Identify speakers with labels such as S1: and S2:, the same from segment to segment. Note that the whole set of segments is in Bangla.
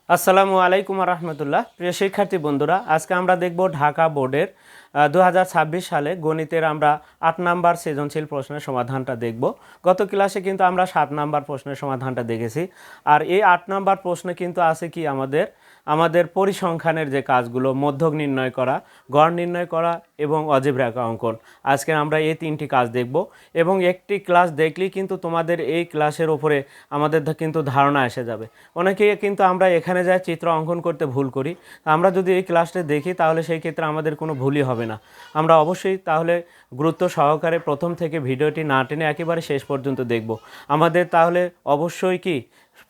S1: আসসালামু আলাইকুম রহমতুল্লাহ। প্রিয় শিক্ষার্থী বন্ধুরা, আজকে আমরা দেখব ঢাকা বোর্ডের 2026 সালে গণিতের আমরা 8 নাম্বার সৃজনশীল প্রশ্নের সমাধানটা দেখব। গত ক্লাসে কিন্তু আমরা 7 নাম্বার প্রশ্নের সমাধানটা দেখেছি। আর এই 8 নাম্বার প্রশ্নে কিন্তু আছে কি আমাদের পরিসংখ্যানের যে কাজগুলো, মধ্যক নির্ণয় করা, গড় নির্ণয় করা এবং অজীব রেখা অঙ্কন। আজকে আমরা এই 3টি কাজ দেখব এবং একটি ক্লাস দেখলেই কিন্তু তোমাদের এই ক্লাসের ওপরে আমাদের কিন্তু ধারণা এসে যাবে। অনেকেই কিন্তু আমরা এখানে যাই চিত্র অঙ্কন করতে ভুল করি। আমরা যদি এই ক্লাসটা দেখি তাহলে সেই ক্ষেত্রে আমাদের কোনো ভুলই হবে না। আমরা অবশ্যই তাহলে গুরুত্ব সহকারে প্রথম থেকে ভিডিওটি না টেনে একেবারে শেষ পর্যন্ত দেখব। আমাদের তাহলে অবশ্যই কি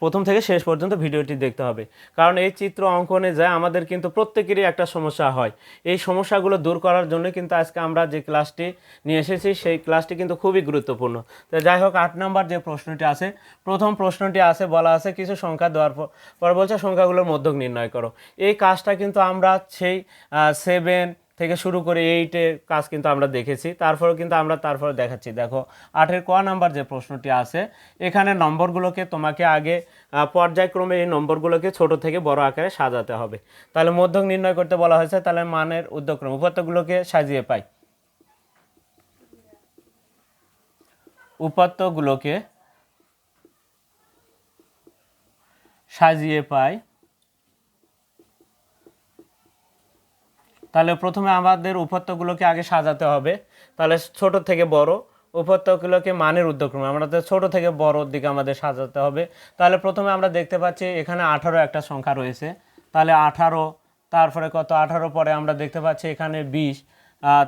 S1: প্রথম থেকে শেষ পর্যন্ত ভিডিওটি দেখতে হবে, কারণ এই চিত্র অঙ্কনে যায় আমাদের কিন্তু প্রত্যেকেরই একটা সমস্যা হয়। এই সমস্যাগুলো দূর করার জন্য কিন্তু আজকে আমরা যে ক্লাসটি নিয়ে এসেছি সেই ক্লাসটি কিন্তু খুবই গুরুত্বপূর্ণ। তো যাই হোক, 8 নম্বর যে প্রশ্নটি আছে, প্রথম প্রশ্নটি আছে, বলা আছে কিছু সংখ্যা দেওয়ার পর বলছে সংখ্যাগুলোর মধ্যক নির্ণয় করো। এই কাজটা কিন্তু আমরা সেই 7 থেকে শুরু করে 8-এর কাজ কিন্তু আমরা দেখেছি, তারপরেও কিন্তু আমরা তারপরে দেখাচ্ছি। দেখো 8-এর ক নাম্বার যে প্রশ্নটি আছে, এখানে নম্বরগুলোকে তোমাকে আগে পর্যায়ক্রমে এই নম্বরগুলোকে ছোট থেকে বড় আকারে সাজাতে হবে। তাহলে মধ্যক নির্ণয় করতে বলা হয়েছে, তাহলে মানের ঊর্ধ্বক্রম উপাত্তগুলোকে সাজিয়ে পাই, উপাত্তগুলোকে সাজিয়ে পাই। তাহলে প্রথমে আমাদের উপাত্তগুলোকে আগে সাজাতে হবে। তাহলে ছোট থেকে বড় উপাত্তগুলোকে মানের ঊর্ধ্বক্রমে আমাদের ছোট থেকে বড়র দিকে আমাদের সাজাতে হবে। তাহলে প্রথমে আমরা দেখতে পাচ্ছি এখানে 18 একটা সংখ্যা রয়েছে। তাহলে 18, তারপরে কত, 18 পরে আমরা দেখতে পাচ্ছি এখানে 20,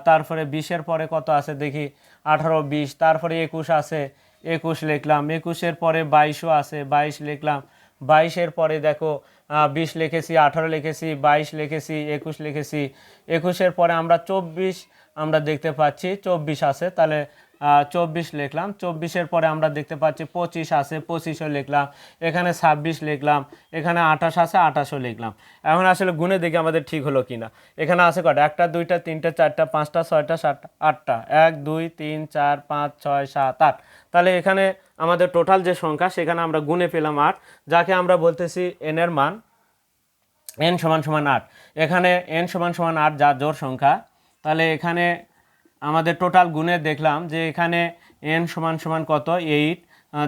S1: তারপরে 20-এর পরে কত আছে দেখি, 18, 20, তারপরে 21 আছে, 21 লিখলাম। 21-এর পরে 22ও আছে, 22 লিখলাম। 22-এর পরে দেখো 20 লিখেছি, 18 লিখেছি, 22 লিখেছি, 21 লিখেছি। 21-এর পরে আমরা 24 আমরা দেখতে পাচ্ছি, 24 আছে, তাহলে 24 লিখলাম। 24-এর পরে আমরা দেখতে পাচ্ছি 25 আছে, 25ও লিখলাম। এখানে 26 লিখলাম, এখানে 28 আছে, 28ও লিখলাম। এখন আসলে গুণে দেখি আমাদের ঠিক হলো কিনা। এখানে আছে কটা, 1টা 2টা 3টা 4টা 5টা 6টা 7টা 8টা, 1 2 3 4 5 6 7 8। তাহলে এখানে আমাদের টোটাল যে সংখ্যা সেখানে আমরা গুণে পেলাম 8, যাকে আমরা বলতেছি n এর মান, n সমান সমান 8। এখানে n সমান সমান 8 যা জোড় সংখ্যা। তাহলে এখানে আমাদের টোটাল গুণে দেখলাম যে এখানে n সমান সমান কত, 8,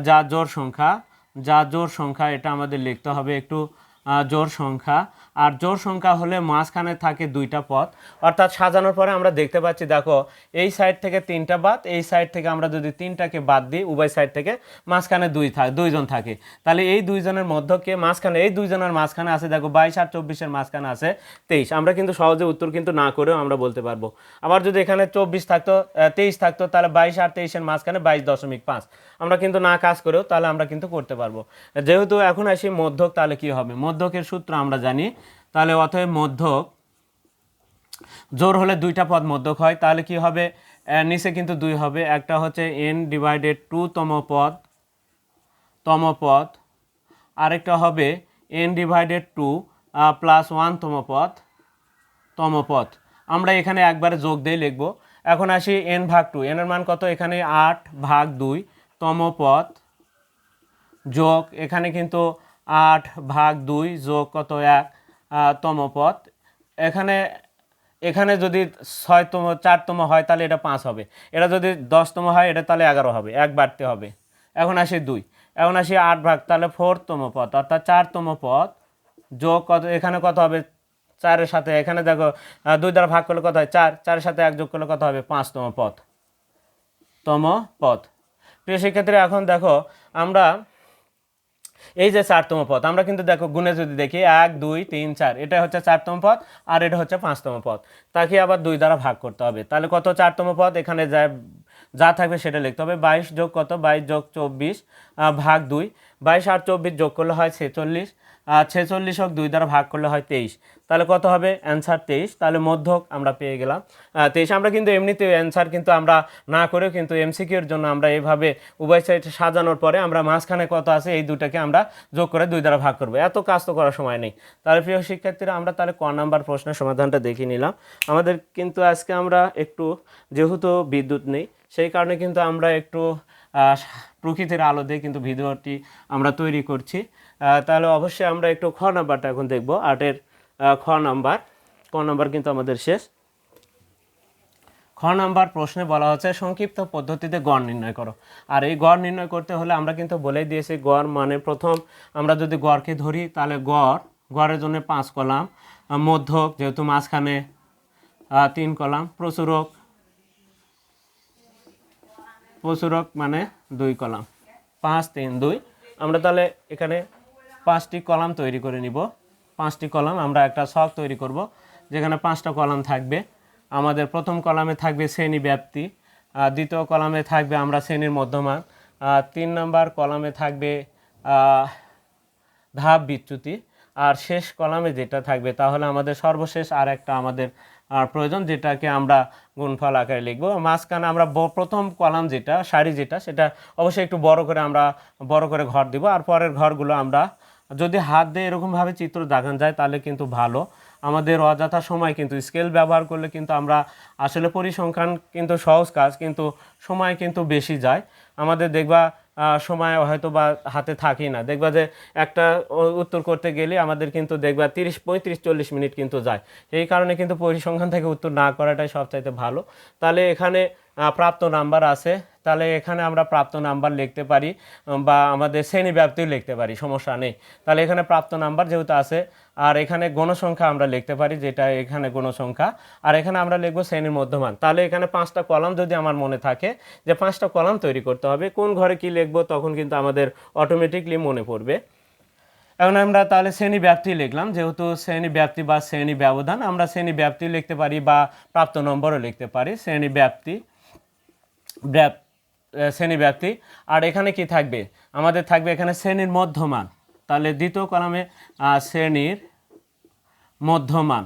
S1: যা জোড় সংখ্যা, যা জোড় সংখ্যা এটা আমাদের লিখতে হবে একটু, জোড় সংখ্যা। আর জোড় সংখ্যা হলে মাঝখানে থাকে 2টা পদ, অর্থাৎ সাজানোর পরে আমরা দেখতে পাচ্ছি, দেখো এই সাইড থেকে 3টা বাদ, এই সাইড থেকে আমরা যদি 3টাকে বাদ দিই, উভয় সাইড থেকে মাঝখানে 2জন থাকে। তাহলে এই 2জনের মধ্যকে মাঝখানে, এই 2জনের মাঝখানে আছে দেখো 22 আর 24-এর মাঝখানে আছে 23। আমরা কিন্তু সহজে উত্তর কিন্তু না করেও আমরা বলতে পারবো। আবার যদি এখানে 23 থাকতো, 23 থাকতো, তাহলে 22 আর 23-এর মাঝখানে 22.5 আমরা কিন্তু না কাজ করেও তাহলে আমরা কিন্তু করতে পারবো। যেহেতু এখন আসি মধ্যক, তাহলে কি হবে, মধ্যকের সূত্র আমরা জানি। তাহলে অতএব মধ্যক জোড় হলে 2টা পদ মধ্যক হয়। তাহলে কি হবে, নিচে কিন্তু 2 হবে, একটা হচ্ছে n/2 তম পদ, আরেকটা হবে n/2 প্লাস 1 তম পদ। আমরা এখানে একবারে যোগ দিয়ে লিখব। এখন আসি n/2, n এর মান কত, এখানে 8/2 তম পদ, যোগ এখানে কিন্তু 8/2 যোগ কত, 1 তম পদ। এখানে এখানে যদি 6তম 4তম হয় তাহলে এটা 5 হবে, এটা যদি 10তম হয় এটা তাহলে 11 হবে, 1 বাড়তে হবে। এখন আসি 2, এখন আসি 8 তাহলে 4তম পদ, অর্থাৎ 4তম পদ, যোগ কত, এখানে কত হবে, 4-এর সাথে এখানে দেখো 2 দ্বারা ভাগ করলে কত হয়, 4, 4-এর সাথে 1 যোগ করলে কত হবে, 5তম পদ। প্রিয় শিক্ষার্থী, এখন দেখো আমরা এই যে 4তম পদ, আমরা কিন্তু দেখো গুণে যদি দেখি 1 2 3 4, এটা হচ্ছে 4তম পদ আর এটা হচ্ছে 5তম পদ, তাকে আবার 2 দ্বারা ভাগ করতে হবে। তাহলে কত, 4তম পদ, এখানে যা থাকবে সেটা লিখতে হবে। 22 যোগ কত, 22 যোগ 24 ভাগ 2, 22 আর 24 যোগ করলে হয় 46, 46 হোক 2 দ্বারা ভাগ করলে হয় 23। তাহলে কত হবে, অ্যান্সার 23। তাহলে মধ্যক আমরা পেয়ে গেলাম 23। আমরা কিন্তু এমনিতে অ্যান্সার কিন্তু আমরা না করেও কিন্তু এমসিকিউর জন্য আমরা এইভাবে উভয় সাইড সাজানোর পরে আমরা মাঝখানে কত আছে এই দুটাকে আমরা যোগ করে 2 দ্বারা ভাগ করবো, এত কাজ তো করার সময় নেই। তাহলে প্রিয় শিক্ষার্থীরা, আমরা তাহলে ক নাম্বার প্রশ্নের সমাধানটা দেখে নিলাম। আমাদের কিন্তু আজকে আমরা একটু, যেহেতু বিদ্যুৎ নেই সেই কারণে কিন্তু আমরা একটু প্রকৃতির আলো দিয়ে কিন্তু ভিডিওটি আমরা তৈরি করছি। তাহলে অবশ্যই আমরা একটু খ নাম্বারটা এখন দেখব। 8-এর খ নাম্বার কিন্তু আমাদের শেষ। খ নাম্বার প্রশ্নে বলা হচ্ছে সংক্ষিপ্ত পদ্ধতিতে গড় নির্ণয় করো। আর এই গড় নির্ণয় করতে হলে আমরা কিন্তু বলেই দিয়েছি গড় মানে প্রথম আমরা যদি গড়কে ধরি তাহলে গড়ের জন্য 5 কলাম, মধ্যক যেহেতু মাঝখানে 3 কলাম, প্রচুরক মানে 2 কলাম, 5 3 2। আমরা তাহলে এখানে 5টি কলাম তৈরি করে নিব। 5টি কলাম আমরা একটা ছক তৈরি করব যেখানে 5টা কলাম থাকবে। আমাদের প্রথম কলামে থাকবে শ্রেণী ব্যাপ্তি, দ্বিতীয় কলামে থাকবে আমরা শ্রেণীর মধ্যমান, 3 নম্বর কলামে থাকবে ধাপ বিচ্যুতি, আর শেষ কলামে যেটা থাকবে তাহলে আমাদের সর্বশেষ আর একটা আমাদের প্রয়োজন যেটাকে আমরা গুণফল আকারে লিখব। মাঝখানে আমরা প্রথম কলাম যেটা সারি যেটা সেটা অবশ্যই একটু বড় করে ঘর দিব, আর পরের ঘরগুলো আমরা যদি হাত দিয়ে এরকমভাবে চিত্র দেখানো যায় তাহলে কিন্তু ভালো। আমাদের অযথা সময় কিন্তু স্কেল ব্যবহার করলে কিন্তু আমরা আসলে পরিসংখ্যান কিন্তু সহজ কাজ, কিন্তু সময় কিন্তু বেশি যায় আমাদের। দেখবা সময় হয়তো বা হাতে থাকি না, দেখবা যে একটা উত্তর করতে গেলে আমাদের কিন্তু দেখবা 30 35 40 মিনিট কিন্তু যায়। এই কারণে কিন্তু পরিসংখ্যান থেকে উত্তর না করাটাই সবচাইতে ভালো। তাহলে এখানে প্রাপ্ত নাম্বার আছে, তাহলে এখানে আমরা প্রাপ্ত নাম্বার লিখতে পারি বা আমাদের শ্রেণী ব্যাপ্তিও লিখতে পারি, সমস্যা নেই। তাহলে এখানে প্রাপ্ত নাম্বার যেহেতু আছে, আর এখানে গণসংখ্যা আমরা লিখতে পারি যেটা এখানে গণসংখ্যা, আর এখানে আমরা লিখবো শ্রেণীর মধ্যমান। তাহলে এখানে 5টা কলাম যদি আমার মনে থাকে যে 5টা কলাম তৈরি করতে হবে, কোন ঘরে কি লিখবো তখন কিন্তু আমাদের অটোমেটিকলি মনে পড়বে। এখন আমরা তাহলে শ্রেণী ব্যাপ্তি লিখলাম, যেহেতু শ্রেণী ব্যাপ্তি বা শ্রেণী ব্যবধান, আমরা শ্রেণী ব্যাপ্তি লিখতে পারি বা প্রাপ্ত নম্বরও লিখতে পারি। শ্রেণী ব্যাপ্তি আর এখানে কি থাকবে আমাদের থাকবে এখানে শ্রেণীর মধ্যমান। তাহলে দ্বিতীয় কলামে শ্রেণীর মধ্যমান,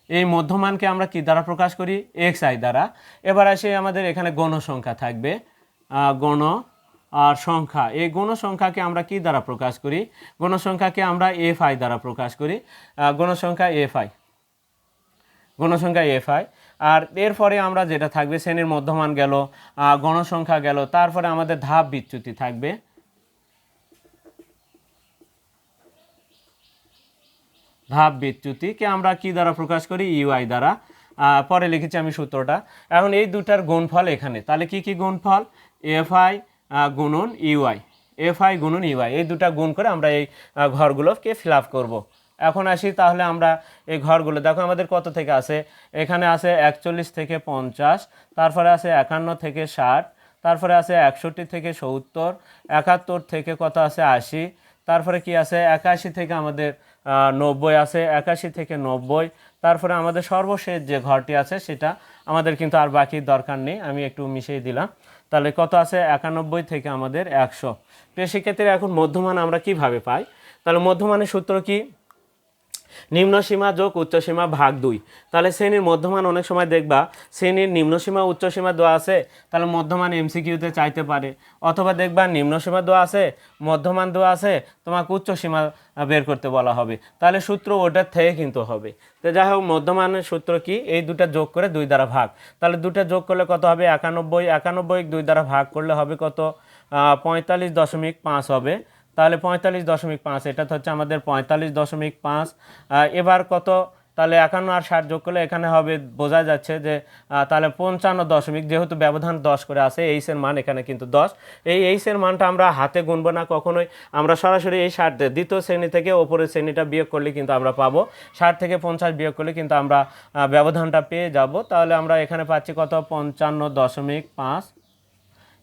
S1: এই মধ্যমানকে আমরা কি দ্বারা প্রকাশ করি? xi দ্বারা। এবার আসে আমাদের এখানে গণসংখ্যা থাকবে, গণ আর সংখ্যা, এই গণসংখ্যাকে আমরা কি দ্বারা প্রকাশ করি? গণসংখ্যাকে আমরা fi দ্বারা প্রকাশ করি, গণসংখ্যা fi। আর এরপরে আমরা যেটা থাকবে শ্রেণীর মধ্যমান গেল, গণসংখ্যা গেল, তারপরে আমাদের ধাপ বিচ্যুতি থাকবে, ধাপ বিচ্যুতিকে আমরা কি দ্বারা প্রকাশ করি? ui দ্বারা। পরে লিখেছি আমি সূত্রটা। এখন এই দুটার গুণফল এখানে, তাহলে কি কি গুণফল? fi গুণন ইউআই, fi গুণন ইউআই, এই দুটা গুণ করে আমরা এই ঘরগুলোকে ফিল আপ করবো। এখন আসি তাহলে আমরা এই ঘরগুলো দেখো আমাদের কত থেকে আছে, এখানে আছে 41 থেকে 50, তারপরে আছে 51 থেকে 60, তারপরে আছে 61 থেকে 70, 71 থেকে কত আছে 80, তারপরে কি আছে 81 থেকে আমাদের 90 আছে, 81 থেকে 90, তারপরে আমাদের সর্বশেষ যে ঘরটি আছে সেটা আমাদের কিন্তু আর বাকি দরকার নেই, আমি একটু মিশিয়ে দিলাম। তাহলে কত আছে 91 থেকে আমাদের 100। প্রিয় শিক্ষার্থীরা, এখন মধ্যমান আমরা কিভাবে পাই? তাহলে মধ্যমানের সূত্র কি? নিম্ন সীমা যোগ উচ্চ সীমা ভাগ 2। তাহলে শ্রেণীর মধ্যমান অনেক সময় দেখবা শ্রেণীর নিম্ন সীমা উচ্চ সীমা দেওয়া আছে, তাহলে মধ্যমান এমসিকিউতে চাইতে পারে, অথবা দেখবা নিম্ন সীমা দেওয়া আছে, মধ্যমান দেওয়া আছে, তোমাকে উচ্চ সীমা বের করতে বলা হবে, তাহলে সূত্র ওটার থেকে কিন্তু হবে। তো যাই হোক, মধ্যমানের সূত্র কি? এই দুটা যোগ করে 2 দ্বারা ভাগ, তাহলে দুটা যোগ করলে কত হবে? 91, 91 2 দ্বারা ভাগ করলে হবে কত? 45.5 হবে। তাহলে 45.5, এটা হচ্ছে আমাদের 45.5। এবার কত? তাহলে 51 আর 60 যোগ করলে এখানে হবে, বোঝা যাচ্ছে যে তাহলে 55 যেহেতু ব্যবধান 10 করে আছে, এইচের মান এখানে কিন্তু 10। এই এইচের মানটা আমরা হাতে গুনবো না কখনোই, আমরা সরাসরি এই 60 দ্বিতীয় শ্রেণী থেকে ওপরের শ্রেণীটা বিয়োগ করলে কিন্তু আমরা পাবো, 60 থেকে 50 বিয়োগ করলে কিন্তু আমরা ব্যবধানটা পেয়ে যাব। তাহলে আমরা এখানে পাচ্ছি কত? 55.5।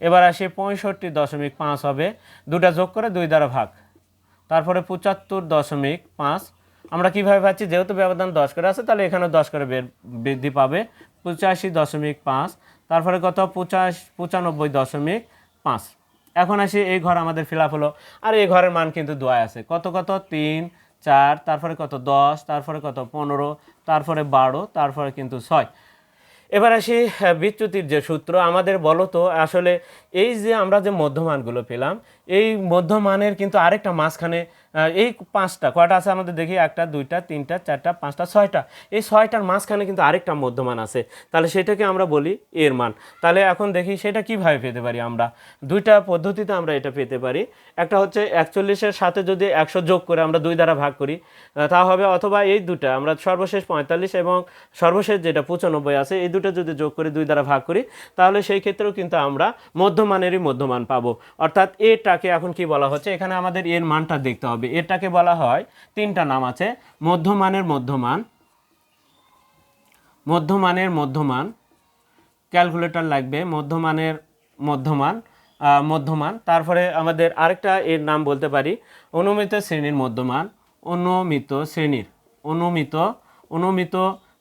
S1: এবার আসি 65.5 হবে, দুটা যোগ করে 2 দ্বারা ভাগ, তারপরে 75.5। আমরা কিভাবে পাচ্ছি? যেহেতু ব্যবধান 10 করে আছে তাহলে এখানে 10 করে বৃদ্ধি পাবে, 85.5, তারপরে কত? 95.5। এখন আসি এই ঘর আমাদের ফিল আপ হলো, আর এই ঘরের মান কিন্তু দেওয়া আছে, কত কত? 3 4, তারপরে কত? 10, তারপরে কত? 15, তারপরে 12, তারপরে কিন্তু 6। এবার আসি বিচ্যুতির যে সূত্র, আমাদের বলো তো আসলে এই যে আমরা যে মধ্যমানগুলো পেলাম, এই মধ্যমানের কিন্তু আরেকটা মাঝখানে এই পাঁচটা কয়টা আছে আমাদের দেখি, একটা দুইটা তিনটা চারটা পাঁচটা ছয়টা, এই ছয়টার মাঝখানে কিন্তু আরেকটা মধ্যমান আছে, তাহলে সেটাকে আমরা বলি এর মান। তাহলে এখন দেখি সেটা কিভাবে পেতে পারি আমরা। দুইটা পদ্ধতিতে আমরা এটা পেতে পারি। একটা হচ্ছে 41-এর সাথে যদি 100 যোগ করে আমরা 2 দ্বারা ভাগ করি তা হবে, অথবা এই দুটা আমরা সর্বশেষ 45 এবং সর্বশেষ যেটা 95 আছে এই দুটো যদি যোগ করে 2 দ্বারা ভাগ করি তাহলে সেই ক্ষেত্রেও কিন্তু আমরা মধ্যমানেরই মধ্যমান পাবো। অর্থাৎ এটাকে এখন কি বলা হচ্ছে, এখানে আমাদের এর মানটা দেখতে হবে। এটাকে বলা হয়, তিনটা নাম আছে, মধ্যমানের মধ্যমান, মধ্যমানের মধ্যমান, ক্যালকুলেটর লাগবে, মধ্যমানের মধ্যমান, মধ্যমান, তারপরে আমাদের আরেকটা এর নাম বলতে পারি অনুমিত শ্রেণীর মধ্যমান, অনুমিত শ্রেণীর, অনুমিত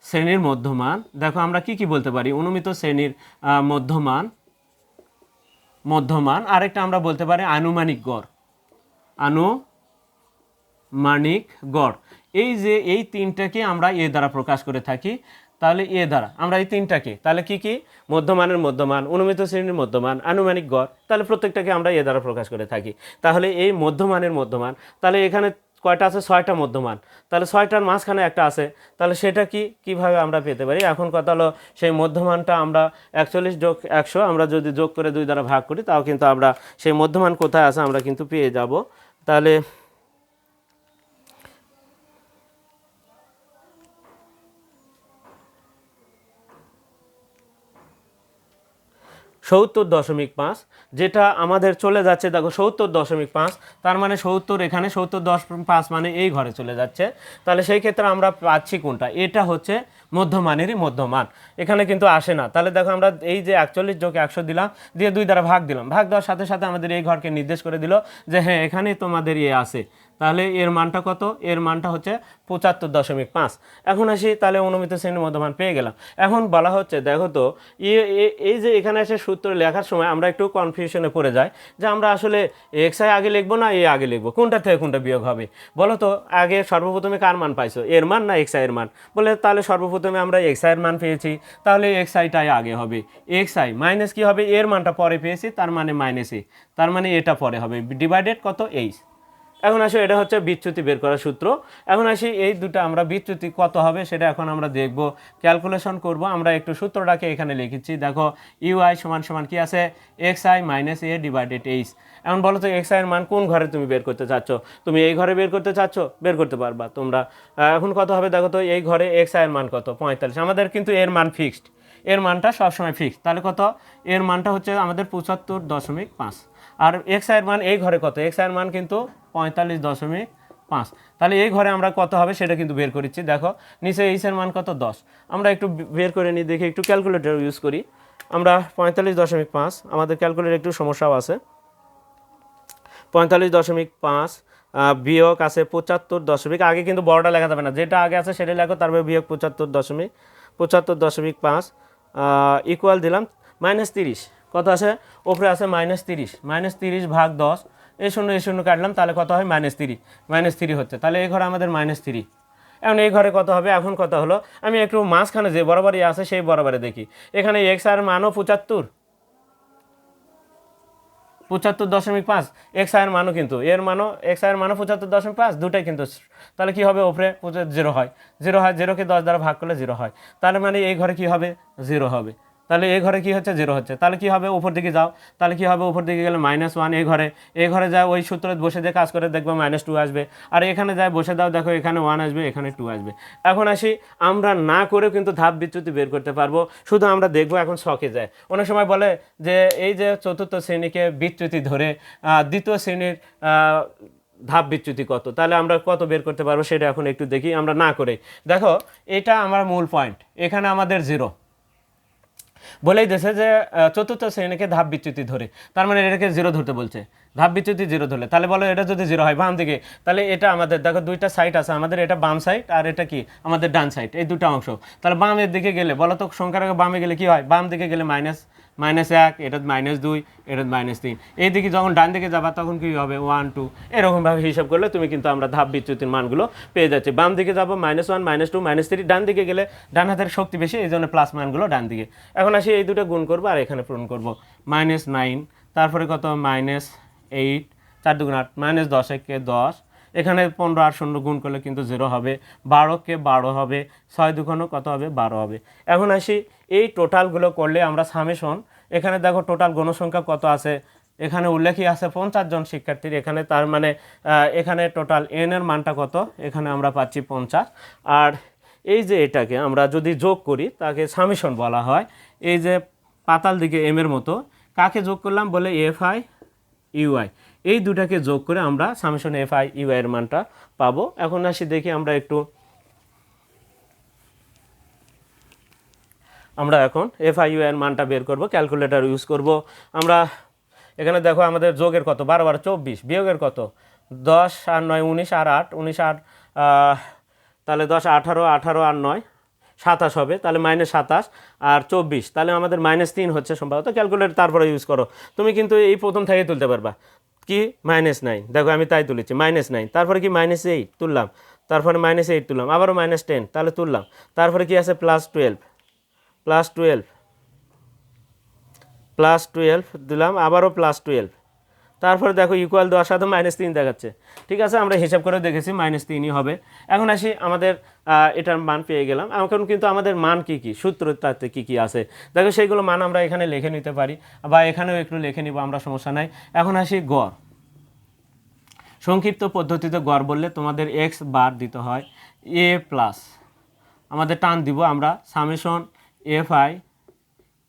S1: শ্রেণীর মধ্যমান। দেখো আমরা কি কি বলতে পারি, অনুমিত শ্রেণীর মধ্যমান, মধ্যমান, আরেকটা আমরা বলতে পারি আনুমানিক গড়, আনুমানিক গড়। এই যে এই তিনটাকে আমরা এ দ্বারা প্রকাশ করে থাকি, তাহলে এ দ্বারা আমরা এই তিনটাকে, তাহলে কি কি, মধ্যমানের মধ্যমান, অনুমিত শ্রেণীর মধ্যমান, আনুমানিক গড়, তাহলে প্রত্যেকটাকে আমরা এ দ্বারা প্রকাশ করে থাকি। তাহলে এই মধ্যমানের মধ্যমান, তাহলে এখানে কয়টা আছে, 6টা মধ্যমান, তাহলে 6টার মাঝখানে একটা আছে, তাহলে সেটা কি কিভাবে আমরা পেতে পারি। এখন কথা হলো সেই মধ্যমানটা আমরা 41 যোগ 100 আমরা যদি যোগ করে 2 দ্বারা ভাগ করি তাও কিন্তু আমরা সেই মধ্যমান কোথায় আছে আমরা কিন্তু পেয়ে যাব। তাহলে 70.5, যেটা আমাদের চলে যাচ্ছে, দেখো 70.5, তার মানে 70 এখানে 70.5 মানে এই ঘরে চলে যাচ্ছে। তাহলে সেই ক্ষেত্রে আমরা পাচ্ছি কোনটা, এটা হচ্ছে মধ্যমানেরই মধ্যমান, এখানে কিন্তু আসে না। তাহলে দেখো আমরা এই যে 41 যোগ 100 দিলাম, দিয়ে 2 দ্বারা ভাগ দিলাম, ভাগ দেওয়ার সাথে সাথে আমাদের এই ঘরকে নির্দেশ করে দিল যে হ্যাঁ এখানেই তোমাদের ইয়ে আছে। তাহলে এর মানটা কত, এর মানটা হচ্ছে 75.5। এখন আসি, তাহলে অনুমিত শ্রেণীর মধ্যমান পেয়ে গেলাম। এখন বলা হচ্ছে দেখো তো এই যে এখানে এসে সূত্র লেখার সময় আমরা একটু কনফিউশনে পড়ে যাই যে আমরা আসলে এক্স আই আগে লিখবো না এ আগে লিখবো, কোনটা থেকে কোনটা বিয়োগ হবে বলো তো। আগে সর্বপ্রথমে কার মান পাইছো, এর মান না এক্স আই এর মান, বলে তাহলে সর্বপ্রথমে আমরা এক্স আই এর মান পেয়েছি, তাহলে এক্স আইটাই আগে হবে, এক্স আই মাইনাস কি হবে, এর মানটা পরে পেয়েছি তার মানে মাইনাস এ, তার মানে এটা পরে হবে, ডিভাইডেড কত এইচ। এখন আসো এটা হচ্ছে বিচ্যুতি বের করার সূত্র। এখন আসি এই দুটো আমরা বিচ্যুতি কত হবে সেটা এখন আমরা দেখব, ক্যালকুলেশন করব। আমরা একটু সূত্রটাকে এখানে লিখেছি, দেখো ইউআই সমান সমান কি আছে, x I minus A divided H. এখন বলো তো এক্স আই এর মান কোন ঘরে তুমি বের করতে চাচ্ছ, তুমি এই ঘরে বের করতে চাচ্ছ, বের করতে পারবা তোমরা। এখন কত হবে দেখো তো, এই ঘরে এক্স আই এর মান কত, 45, আমাদের কিন্তু এর মান ফিক্সড, এর মানটা সবসময় ফিক্সড, তাহলে কত, এর মানটা হচ্ছে আমাদের 75.5। আর এক্স আইয়ের মান এই ঘরে কত, এক্স আইয়ের মান কিন্তু 45.5, তাহলে এই ঘরে আমরা কত হবে সেটা কিন্তু বের করেছি। দেখো নিচে এইচের মান কত, 10, আমরা একটু বের করে নিই, দেখি একটু ক্যালকুলেটর ইউজ করি। আমরা 45.5, আমাদের ক্যালকুলেটর একটু সমস্যাও আছে, 45.5 বিয়োগ আছে 75 আগে কিন্তু বড়টা লেখা যাবে না, যেটা আগে আছে সেটা লেখো, তারপরে বিয়োগ 75.5 ইকুয়াল দিলাম -30, কত আছে ওপরে আছে -30, -30 ভাগ 10, এই শূন্য কাটলাম, তাহলে কত হয় -3 হচ্ছে, তাহলে এই ঘরে আমাদের -3। এখন এই ঘরে কত হবে, এখন কত হলো, আমি একটু মাঝখানে যে বরাবরই আছে সেই বরাবরে দেখি, এখানে এক্স আর মানও 75.5, এক্স আয়ের মানও কিন্তু এর মানও এক্স আয়ের মানও 75.5, দুটাই কিন্তু, তাহলে কি হবে ওপরে 0 হয়, 0কে 10 দ্বারা ভাগ করলে 0 হয়, তাহলে মানে এই ঘরে কি হবে 0 হবে, তাহলে এই ঘরে কি হচ্ছে 0 হচ্ছে, তাহলে কি হবে উপর দিকে যাও, তাহলে কি হবে উপর দিকে গেলে -1, এই ঘরে যায় ওই সূত্রে বসে দিয়ে কাজ করে দেখবো -2 আসবে, আর এখানে যায় বসে দাও, দেখো এখানে 1 আসবে, এখানে 2 আসবে। এখন আসি, আমরা না করেও কিন্তু ধাপ বিচ্যুতি বের করতে পারবো, শুধু আমরা দেখবো এখন শখে যায়। অনেক সময় বলে যে এই যে চতুর্থ শ্রেণীকে বিচ্যুতি ধরে দ্বিতীয় শ্রেণীর ধাপ বিচ্যুতি কত, তাহলে আমরা কত বের করতে পারবো সেটা এখন একটু দেখি, আমরা না করে। দেখো এটা আমার মূল পয়েন্ট, এখানে আমাদের 0 বলেই দিয়েছে যে চতুর্থ শ্রেণীকে ধাপ বিচ্যুতি ধরে, তার মানে এটাকে 0 ধরতে বলছে, ধাপ বিচ্যুতি 0 ধরলে, তাহলে বলো এটা যদি 0 হয় বাম দিকে, তাহলে এটা আমাদের দেখো দুইটা সাইড আছে আমাদের, এটা বাম সাইড আর এটা কি আমাদের ডান সাইড, এই দুটো অংশ, তাহলে বামের দিকে গেলে বলো তো সংখ্যার আগে বামে গেলে কি হয়, বাম দিকে গেলে -1, এটা -2, এটা -3, এই দিকে যখন ডান দিকে যাবা তখন কি হবে 1 2, এরকমভাবে হিসাব করলে তুমি কিন্তু আমরা ধাপ বিচ্যুতির মানগুলো পেয়ে যাচ্ছি। বাম দিকে যাবো -1 -2 -3, ডান দিকে গেলে ডান হাতের শক্তি বেশি, এই জন্য প্লাস মানগুলো ডান দিকে। এখন আসি এই দুটো গুণ করবো আর এখানে পূরণ করবো, -9 তারপরে কত -8, 4 দুগুণ 8, -10 একে 10, এখানে 15 আর 0 গুণ করলে কিন্তু 0 হবে, 12 কে 12 হবে, 6 দুগুণ কত হবে 12 হবে। এখন আসি এই টোটালগুলো করলে আমরা সামেশন, এখানে দেখো টোটাল গণসংখ্যা কত আছে, এখানে উল্লেখই আছে 50 জন শিক্ষার্থীর, এখানে তার মানে এখানে টোটাল এন এর মানটা কত, এখানে আমরা পাচ্ছি 50। আর এই যে এটাকে আমরা যদি যোগ করি তাকে সামেশন বলা হয়। এই যে পাতাল দিকে এম এর মতো কাকে যোগ করলাম বলে এফআই ইউআই, এই দুটাকে যোগ করে আমরা সামেশন এফআই ইউআই এর মানটা পাবো। এখন আসি দেখি আমরা এখন এফআই ইউআই এর মানটা বের করব, ক্যালকুলেটর ইউজ করব আমরা। এখানে দেখো আমাদের যোগের কত 12 12 24, বিয়োগের কত 10 আর 9 19 আর 8 19 আর তাহলে 10 18 18 আর 9 27 হবে, তাহলে -27 আর 24, তাহলে আমাদের -3 হচ্ছে সম্ভবত। ক্যালকুলেটর তারপরে ইউজ করো, তুমি কিন্তু এই প্রথম থেকে তুলতে পারবা। কি -9, দেখো আমি তাই তুলেছি -9, তারপরে কি -8 তুললাম, তারপরে -8 তুললাম, আবারও -10 তাহলে তুললাম, তারপরে কি আছে +12 +12 দিলাম, আবারও +12, তারপরে দেখো ইকুয়াল দেওয়ার সাথে -3 দেখাচ্ছে। ঠিক আছে, আমরা হিসাব করে দেখেছি -3ই হবে। এখন আসি আমাদের এটার মান পেয়ে গেলাম। এখন কিন্তু আমাদের মান কি কি, সূত্রটাতে কি কি আছে দেখো, সেইগুলো মান আমরা এখানে লিখে নিতে পারি বা এখানেও একটু লিখে নিব, আমরা সমস্যা নাই। এখন আসি গড়, সংক্ষিপ্ত পদ্ধতিতে গড় বললে তোমাদের x বার দিতে হয় a প্লাস, আমাদের টান দিব আমরা summation FI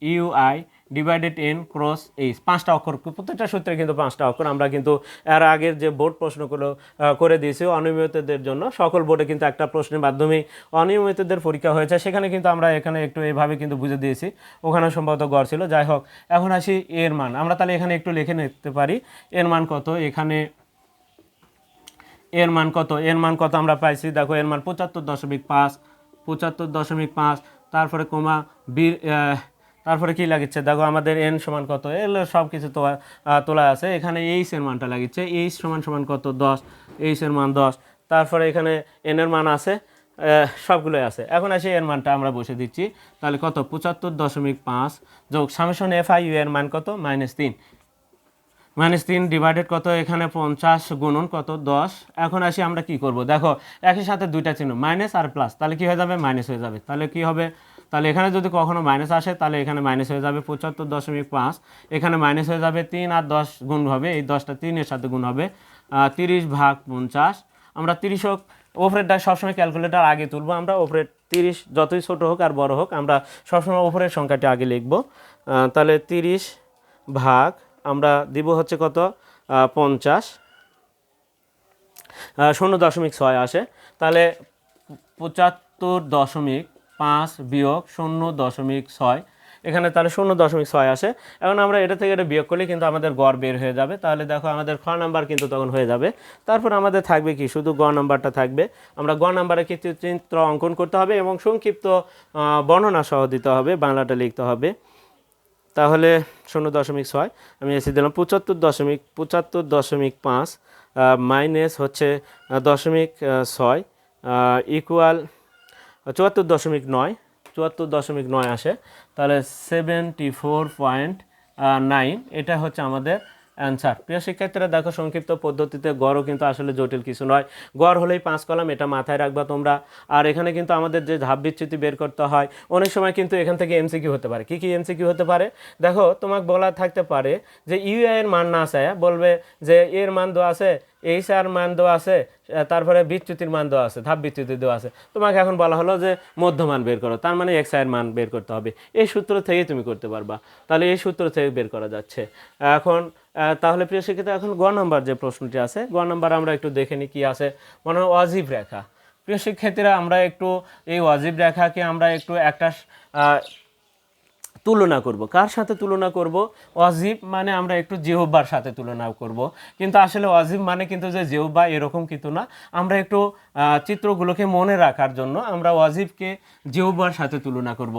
S1: UI divided N cross H, 5টা অক্ষর, প্রত্যেকটা সূত্রে কিন্তু 5টা অক্ষর। আমরা কিন্তু এর আগের যে বোর্ড প্রশ্নগুলো করে দিয়েছি অনিয়মিতদের জন্য, সকল বোর্ডে কিন্তু একটা প্রশ্নের মাধ্যমে অনিয়মিতদের পরীক্ষা হয়েছে, সেখানে কিন্তু আমরা এখানে একটু এইভাবে কিন্তু বুঝে দিয়েছি, ওখানে সম্ভবত গড় ছিল। যাই হোক, এখন আসি এর মান, আমরা তাহলে এখানে একটু লিখে নিতে পারি এর মান কত। এখানে এর মান কত আমরা পাইছি, দেখো এর মান 75.5, তারপরে কমা তারপরে কি লাগিচ্ছে দেখো আমাদের এন সমান কত, এগুলো সব কিছু তোলা আছে। এখানে এইচ এর মানটা লাগিচ্ছে, এইচ সমান কত 10, এইচ এর মান 10, তারপরে এখানে এন এর মান আছে, সবগুলোই আছে। এখন আসি এর মানটা আমরা বসে দিচ্ছি, তাহলে কত 75.5 যোগ সামেশন এফআই ইউ এর মান কত -3 ডিভাইডেড কত, এখানে 50 গুণন কত 10। এখন আসি আমরা কি করব, দেখো একই সাথে দুইটা চিহ্ন মাইনাস আর প্লাস, তাহলে কি হয়ে যাবে মাইনাস হয়ে যাবে, তাহলে কি হবে, তাহলে এখানে যদি কখনো মাইনাস আসে তাহলে এখানে মাইনাস হয়ে যাবে 75.5, এখানে মাইনাস হয়ে যাবে 3 আর 10 গুণ হবে, এই 10টা 3 এর সাথে গুণ হবে 30/50। আমরা 30 হোক, ওপরেরটা সবসময় ক্যালকুলেটার আগে তুলবো আমরা, ওপরের 30 যতই ছোট হোক আর বড় হোক আমরা সবসময় ওপরের সংখ্যাটি আগে লিখবো। তাহলে 30 ভাগ আমরা দিব হচ্ছে কত 50, 0.6 আসে, তাহলে 75.5 বিয়োগ 0.6, এখানে তাহলে 0.6 আসে। এখন আমরা এটা থেকে এটা বিয়োগ করলে কিন্তু আমাদের গড় বের হয়ে যাবে, তাহলে দেখো আমাদের খ নাম্বার কিন্তু তখন হয়ে যাবে। তারপর আমাদের থাকবে কি, শুধু গ নাম্বারটা থাকবে। আমরা গ নাম্বারে কিছু চিত্র অঙ্কন করতে হবে এবং সংক্ষিপ্ত বর্ণনা সহ দিতে হবে, বাংলাটা লিখতে হবে। তাহলে 0.6 আমি এসে দিলাম 75.5 মাইনাস হচ্ছে 0.6 ইকুয়াল 74.9 আসে, তাহলে 74.9, এটা হচ্ছে আমাদের অ্যান্সার। প্রিয় শিক্ষার্থীরা দেখো, সংক্ষিপ্ত পদ্ধতিতে গড়ও কিন্তু আসলে জটিল কিছু নয়, গড় হলেই 5 কলাম, এটা মাথায় রাখবা তোমরা। আর এখানে কিন্তু আমাদের যে ধাপ বিচ্যুতি বের করতে হয়, অনেক সময় কিন্তু এখান থেকে এমসিকিউ হতে পারে। কি এমসিকিউ হতে পারে দেখো, তোমাকে বলা থাকতে পারে যে ইউআই এর মান না চায়, বলবে যে এর মান দেওয়া আছে, এইচ আর মান দেওয়া আছে, তারপরে বিচ্যুতির মান দেওয়া আছে, ধাপ বিচ্যুতি দেওয়া আছে, তোমাকে এখন বলা হলো যে মধ্যমান বের করো, তার মানে এক্স আই এর মান বের করতে হবে। এই সূত্র থেকেই তুমি করতে পারবা, তাহলে এই সূত্র থেকে বের করা যাচ্ছে। এখন তাহলে প্রিয় শিক্ষিত, এখন গ নম্বর যে প্রশ্নটি আছে, গ নম্বর আমরা একটু দেখে নিই কি আছে। মনে হয় অজীব রেখা। প্রিয় শিক্ষার্থীরা, আমরা একটু এই অজীব রেখাকে আমরা একটু একটা তুলনা করব। কার সাথে তুলনা করব? অজীব মানে আমরা একটু জিহ্বার সাথে তুলনা করব, কিন্তু আসলে অজীব মানে কিন্তু যে জিহ্বা এরকম কিন্তু না। আমরা একটু চিত্রগুলোকে মনে রাখার জন্য আমরা অজীবকে জিহ্বার সাথে তুলনা করব।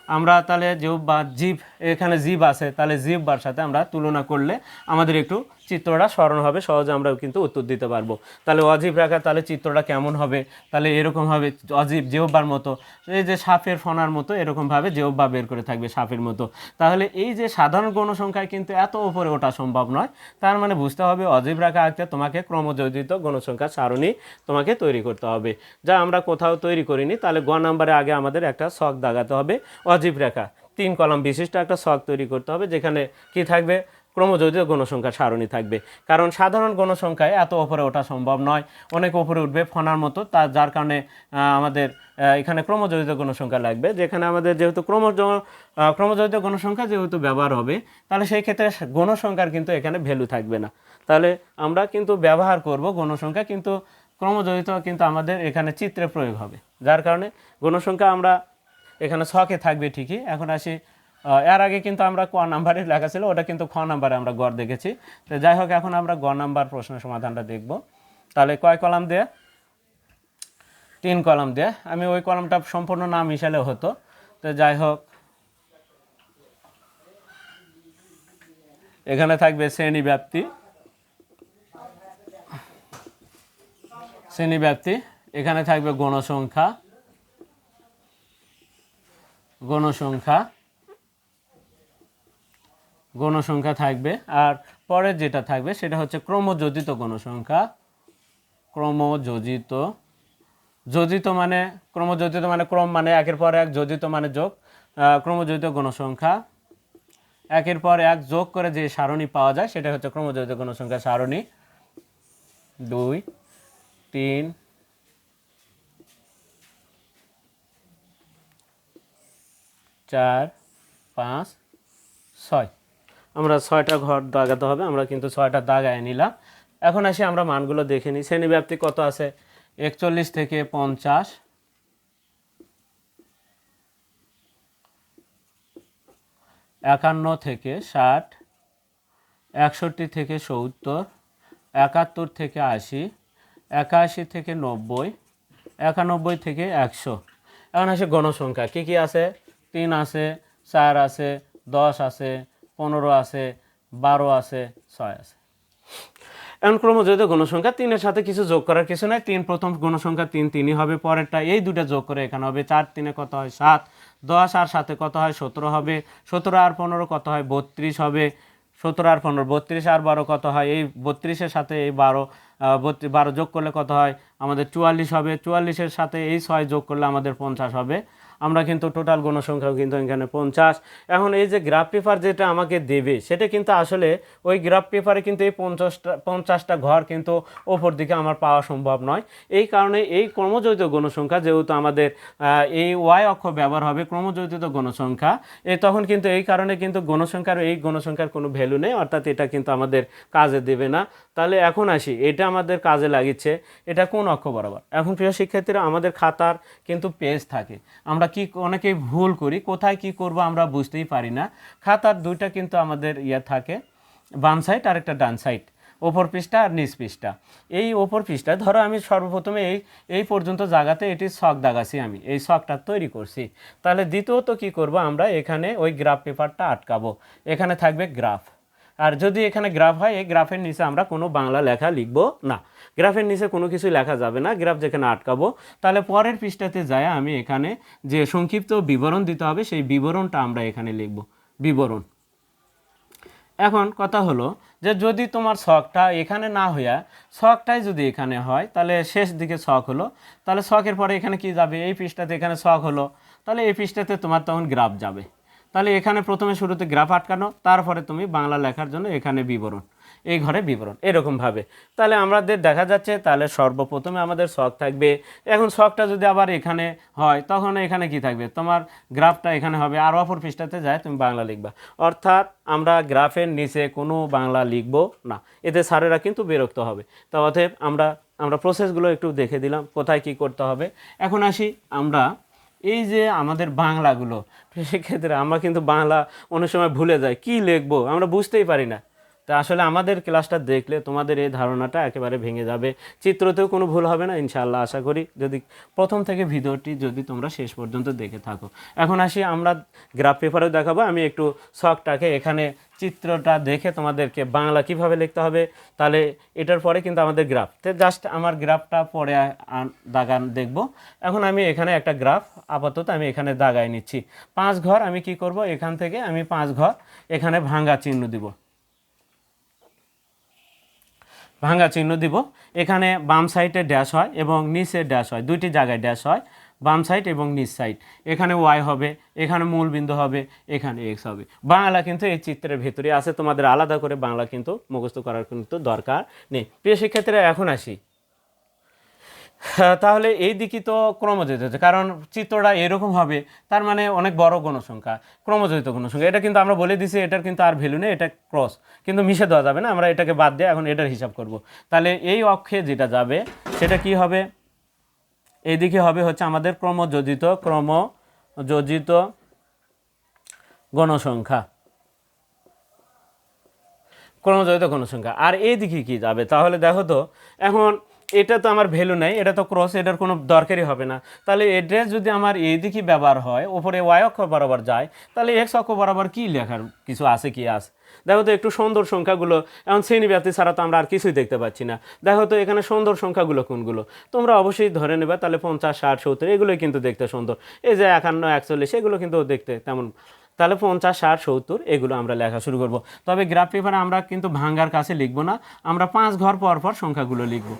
S1: আমরা তাহলে জিহ্বা, জীব, এখানে জীব আছে, তাহলে জিহ্বার সাথে আমরা তুলনা করলে আমাদের একটু চিত্রটা স্মরণ হবে, সহজে আমরাও কিন্তু উত্তর দিতে পারবো। তাহলে অজীব রেখা, তাহলে চিত্রটা কেমন হবে? তাহলে এরকম হবে, অজীব জিহ্বার মতো, এই যে সাপের ফণার মতো এরকমভাবে জিহ্বা বের করে থাকবে সাপের মতো। তাহলে এই যে সাধারণ গণসংখ্যায় কিন্তু এত উপরে ওঠা সম্ভব নয়। তার মানে বুঝতে হবে অজীব রেখা আঁকতে তোমাকে ক্রমযোজিত গণসংখ্যা সারণী তোমাকে তৈরি করতে হবে, যা আমরা কোথাও তৈরি করিনি। তাহলে গ নাম্বারে আগে আমাদের একটা ছক দাগাতে হবে, অজীব রেখা 3 কলাম বিশিষ্ট একটা ছক তৈরি করতে হবে, যেখানে কি থাকবে? ক্রমযোজিত গণসংখ্যা সারণী থাকবে। কারণ সাধারণ গণসংখ্যায় এত উপরে ওঠা সম্ভব নয়, অনেক উপরে উঠবে ফণার মতো, যার কারণে আমাদের এখানে ক্রমযোজিত গণসংখ্যা লাগবে। যেখানে আমাদের যেহেতু ক্রমযোজিত গণসংখ্যা যেহেতু ব্যবহার হবে, তাহলে সেই ক্ষেত্রে গণসংখ্যার কিন্তু এখানে ভ্যালু থাকবে না। তাহলে আমরা কিন্তু ব্যবহার করব গণসংখ্যা, কিন্তু ক্রমযোজিত কিন্তু আমাদের এখানে চিত্রে প্রয়োগ হবে, যার কারণে গণসংখ্যা আমরা এখানে ছকে থাকবে ঠিকই। এখন আসি, এর আগে কিন্তু আমরা ক নাম্বারে লেখা ছিল, ওটা কিন্তু খ নাম্বারে আমরা গড় দেখেছি। তো যাই হোক, এখন আমরা গ নাম্বার প্রশ্নের সমাধানটা দেখব। তাহলে কয় কলাম দেয়া? 3 কলাম দেয়া। আমি ওই কলামটা সম্পূর্ণ না মিশালে হতো। তো যাই হোক, এখানে থাকবে শ্রেণীব্যাপ্তি, এখানে থাকবে গণসংখ্যা, গণসংখ্যা থাকবে। আর পরের যেটা থাকবে সেটা হচ্ছে ক্রমযোজিত গণসংখ্যা। যোজিত মানে ক্রমযোজিত মানে ক্রম মানে একের পর এক, যোজিত মানে যোগ। ক্রমযোজিত গণসংখ্যা একের পর এক যোগ করে যে সারণী পাওয়া যায় সেটা হচ্ছে ক্রমযোজিত গণসংখ্যা সারণী। 2 3 4 5 6, আমরা 6টা ঘর দাগাতে হবে, আমরা কিন্তু 6টা দাগায় নিলাম। এখন আসি আমরা মানগুলো দেখে নিই। শ্রেণীব্যাপ্তি কত আছে? 41 থেকে 50, 51 থেকে 60, 61 থেকে 70, 71 থেকে 80, 81 থেকে 90, 91 থেকে 100। এখন আসে গণসংখ্যা কী কী আছে? 3 আছে, 4 আছে, 10 আছে, 15 আছে, 12 আছে, 6 আছে। এখন ক্রমযোজিত গণসংখ্যা 3-এর সাথে কিছু যোগ করার কিছু নাই। 3 প্রথম গণসংখ্যা 3 3ই হবে, পরেরটা এই দুটো যোগ করে এখানে হবে 4 3-এ কত হয়? 7, 10 আর 7-এ কত হয়? 17 হবে, 17 আর 15 কত হয়? 32 হবে, 17 আর 15 32 আর 12 কত হয়? এই 32-এর সাথে এই 12 যোগ করলে কত হয়? আমাদের 44 হবে, 44-এর সাথে এই 6 যোগ করলে আমাদের 50 হবে। আমরা কিন্তু টোটাল গণসংখ্যাও কিন্তু এখানে 50। এখন এই যে গ্রাফ পেপার যেটা আমাকে দেবে সেটা কিন্তু আসলে ওই গ্রাফ পেপারে কিন্তু এই 50টা ঘর কিন্তু ওপর দিকে আমার পাওয়া সম্ভব নয়। এই কারণে এই ক্রমযোজিত গণসংখ্যা যেহেতু আমাদের এই ওয়াই অক্ষ ব্যবহার হবে ক্রমযোজিত গণসংখ্যা, তখন কিন্তু এই কারণে কিন্তু গণসংখ্যার কোনো ভ্যালু নেই, অর্থাৎ এটা কিন্তু আমাদের কাজে দেবে না। তাহলে এখন আসি, এটা আমাদের কাজে লাগিচ্ছে, এটা কোন অক্ষ বরাবর? এখন প্রিয় শিক্ষার্থীরা, আমাদের খাতার কিন্তু পেজ থাকে, আমরা অনেকেই ভুল করি, কোথায় কি করব আমরা বুঝতেই পারি না। খাতার দুইটা কিন্তু আমাদের থাকে, বাম সাইড আর একটা ডান সাইড, ওপর পৃষ্ঠা আর নিচ পৃষ্ঠা। এই ওপর পৃষ্ঠা ধরো আমি সর্বপ্রথমে এই পর্যন্ত জায়গাতে এটি ছক দাগাছি, আমি এই ছকটা তৈরি করছি। তাহলে দ্বিতীয়ত কি করব, আমরা এখানে ওই গ্রাফ পেপারটা আটকাবো, এখানে থাকবে গ্রাফ। আর যদি এখানে গ্রাফ হয়, এই গ্রাফের নিচে আমরা কোনো বাংলা লেখা লিখব না, গ্রাফের নিচে কোনো কিছু লেখা যাবে না, গ্রাফ যেখানে আটকাবো। তাহলে পরের পৃষ্ঠাতে যায় আমি এখানে যে সংক্ষিপ্ত বিবরণ দিতে হবে সেই বিবরণটা আমরা এখানে লিখব, বিবরণ। এখন কথা হলো যে যদি তোমার ছকটা এখানে না হইয়া ছকটাই যদি এখানে হয়, তাহলে শেষ দিকে ছক হলো, তাহলে ছকের পরে এখানে কি যাবে? এই পৃষ্ঠাতে এখানে ছক হলো, তাহলে এই পৃষ্ঠাতে তোমার তখন গ্রাফ যাবে। তাহলে এখানে প্রথমে শুরুতে গ্রাফ আটকানো, তারপরে তুমি বাংলা লেখার জন্য এখানে বিবরণ, এই ঘরে বিবরণ, এরকমভাবে। তাহলে আমাদের দেখা যাচ্ছে তাহলে সর্বপ্রথমে আমাদের ছক থাকবে। এখন ছকটা যদি আবার এখানে হয়, তখন এখানে কি থাকবে? তোমার গ্রাফটা এখানে হবে, আর অপর পৃষ্ঠাতে যায় তুমি বাংলা লিখবা। অর্থাৎ আমরা গ্রাফের নিচে কোনো বাংলা লিখব না, এতে স্যারেরা কিন্তু বিরক্ত হবে। তো অতএব আমরা প্রসেসগুলো একটু দেখে দিলাম কোথায় কি করতে হবে। এখন আসি আমরা এই যে আমাদের বাংলাগুলো, সেক্ষেত্রে আমরা কিন্তু বাংলা অনেক সময় ভুলে যাই, কি লিখবো আমরা বুঝতেই পারি না। তা আসলে আমাদের ক্লাসটা দেখলে তোমাদের এই ধারণাটা একেবারে ভেঙে যাবে, চিত্রতেও কোনো ভুল হবে না ইনশাআল্লাহ আশা করি, যদি প্রথম থেকে ভিডিওটি যদি তোমরা শেষ পর্যন্ত দেখে থাকো। এখন আসি আমরা গ্রাফ পেপারেও দেখাবো, আমি একটু শখটাকে এখানে চিত্রটা দেখে তোমাদেরকে বাংলা কিভাবে লিখতে হবে, তাহলে এটার পরে কিন্তু আমাদের গ্রাফ, তো জাস্ট আমার গ্রাফটা পরে দাগান দেখব। এখন আমি এখানে একটা গ্রাফ আপাতত আমি এখানে দাগাই নিচ্ছি। 5 ঘর আমি কি করব, এখান থেকে আমি 5 ঘর এখানে ভাঙা চিহ্ন দিব, ভাঙা চিহ্ন দিব। এখানে বাম সাইডে ড্যাশ হয় এবং নিচে ড্যাশ হয়, দুইটি জায়গায় ড্যাশ হয়, বাম সাইড এবং নিচ সাইড। এখানে ওয়াই হবে, এখানে মূল বিন্দু হবে, এখানে এক্স হবে। বাংলা কিন্তু এই চিত্রের ভেতরে আছে, তোমাদের আলাদা করে বাংলা কিন্তু মুখস্থ করার কিন্তু দরকার নেই। প্রিয় শিক্ষার্থীরা এখন আসি, তাহলে এই দিকই তো ক্রমযোজিত হচ্ছে, কারণ চিত্রটা এরকম হবে, তার মানে অনেক বড় গণসংখ্যা, ক্রমযোজিত গণসংখ্যা। এটা কিন্তু আমরা বলে দিছি এটার কিন্তু আর ভ্যালু নেই, এটা ক্রস, কিন্তু মিশে দেওয়া যাবে না, আমরা এটাকে বাদ দিয়ে এখন এটার হিসাব করব। তাহলে এই অক্ষে যেটা যাবে সেটা কি হবে, এইদিকে হবে হচ্ছে আমাদের ক্রমযোজিত গণসংখ্যা, ক্রমযোজিত গণসংখ্যা। আর এইদিকে কি যাবে, তাহলে দেখো তো, এখন এটা তো আমার ভ্যালু নাই, এটা তো ক্রস, এটার কোনো দরকারই হবে না। তাহলে এড্রেস যদি আমার এইদিকে ব্যবহার হয়, ওপরে ওয়াই অক্ষ বরাবর যায়, তাহলে এক্স অক্ষ বরাবর কি লেখার কিছু আছে কি আছে। দেখো তো একটু সুন্দর সংখ্যাগুলো, এখন শ্রেণীব্যাপ্তি ছাড়া তো আমরা আর কিছুই দেখতে পাচ্ছি না। দেখো তো এখানে সুন্দর সংখ্যাগুলো কোনগুলো, তোমরা অবশ্যই ধরে নেবে। তাহলে 50, 60, 70 এগুলোই কিন্তু দেখতে সুন্দর। এই যে 51, 41 এগুলো কিন্তু দেখতে তেমন। তাহলে 50, 60, 70 এগুলো আমরা লেখা শুরু করব। তবে গ্রাফ পেপারে আমরা কিন্তু ভাঙ্গার কাছে লিখবো না, আমরা 5 ঘর পর পর সংখ্যাগুলো লিখব।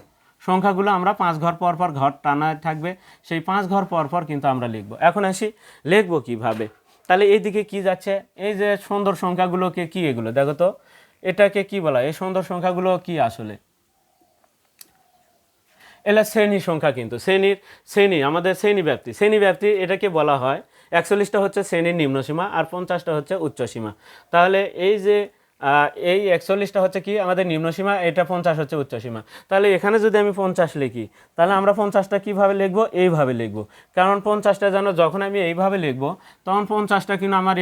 S1: সংখ্যাগুলো আমরা 5 ঘর পর পর ঘর টানা থাকবে, সেই 5 ঘর পর পর কিন্তু আমরা লিখব। এখন আসি লিখবো কিভাবে, তাহলে এইদিকে কি যাচ্ছে, এই যে সুন্দর সংখ্যাগুলোকে কি, এগুলো দেখো তো, এটাকে কি বলা, এই সুন্দর সংখ্যাগুলো কি আসলে, এলা শ্রেণী সংখ্যা, কিন্তু শ্রেণী আমাদের শ্রেণী ব্যাপ্তি এটাকে বলা হয়। 41টা হচ্ছে শ্রেণীর নিম্নসীমা আর 50টা হচ্ছে উচ্চসীমা। তাহলে এই যে এই 41টা হচ্ছে কি আমাদের নিম্নসীমা, এটা 50 হচ্ছে উচ্চসীমা। তাহলে এখানে যদি আমি 50 লিখি, তাহলে আমরা 50টা কীভাবে লিখবো, এইভাবে লিখবো। কারণ 50টা যেন যখন আমি এইভাবে লিখবো, তখন 50টা কিন্তু আমার